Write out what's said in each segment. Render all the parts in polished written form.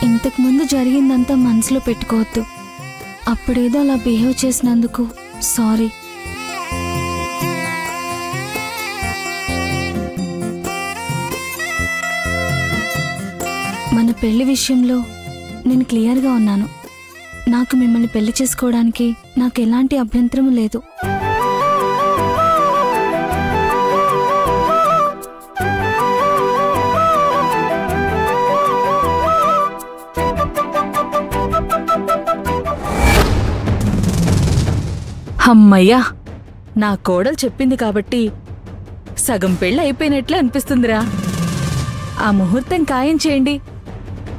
ఇంతకు ముందు జరిగిందంతా మనసులో పెట్టుకోవద్దు. అప్పుడేదో అలా బిహేవ్ చేసినందుకు సారీ. మన పెళ్లి విషయంలో నేను క్లియర్గా ఉన్నాను. నాకు మిమ్మల్ని పెళ్లి చేసుకోవడానికి నాకు ఎలాంటి అభ్యంతరం లేదు. అమ్మయ్యా, నా కోడలు చెప్పింది కాబట్టి సగం పెళ్ళి అయిపోయినట్లే అనిపిస్తుందిరా. ఆ ముహూర్తం ఖాయం చేయండి,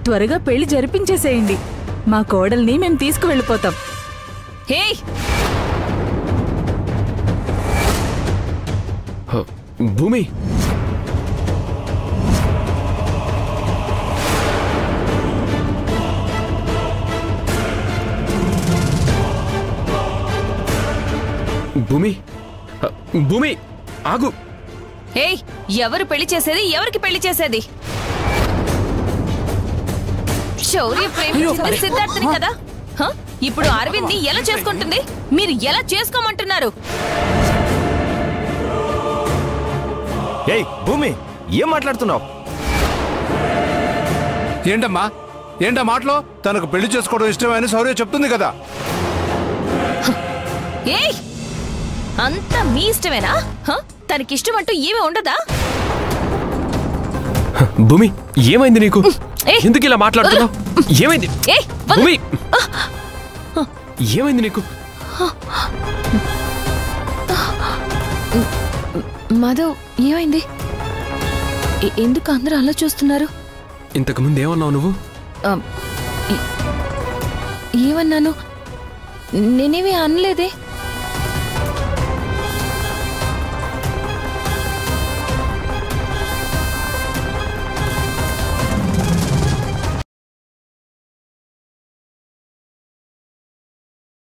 త్వరగా పెళ్లి జరిపించేసేయండి. మా కోడల్ని మేము తీసుకువెళ్ళిపోతాం. హే, భూమి, భూమి, భూమి ఆగు. హే, ఎవరు పెళ్లి చేసేది? ఎవరికి పెళ్లి చేసేది? శౌర్య ప్రేమించింది సిద్ధార్థని కదా. ఇప్పుడు అరవింద్ ని ఎలా చేసుకుంటుంది? మీరు ఎలా చేసుకోమంటున్నారు? ఏయ్ భూమి, ఏం మాట్లాడుతున్నావు? ఏంటమ్మా, ఏంటా మాటలో? తనకు పెళ్లి చేసుకోవడం ఇష్టమని శౌర్య చెప్తుంది కదా. ఏయ్, అంతా మీ ఇష్టమేనా? తనకిష్టం అంటూ ఏమీ ఉండదా? భూమి, ఏమైంది నీకు? ఎందుకు ఇలా మాట్లాడుతున్నావు? ఏమైంది భూమి? ఏమైంది నీకు? మాధవ్, ఏమైంది? ఎందుకు అందరూ అలా చూస్తున్నారు? ఇంతకు ముందు ఏమన్నావు నువ్వు? ఏమన్నాను? నేనేమీ అనలేదే.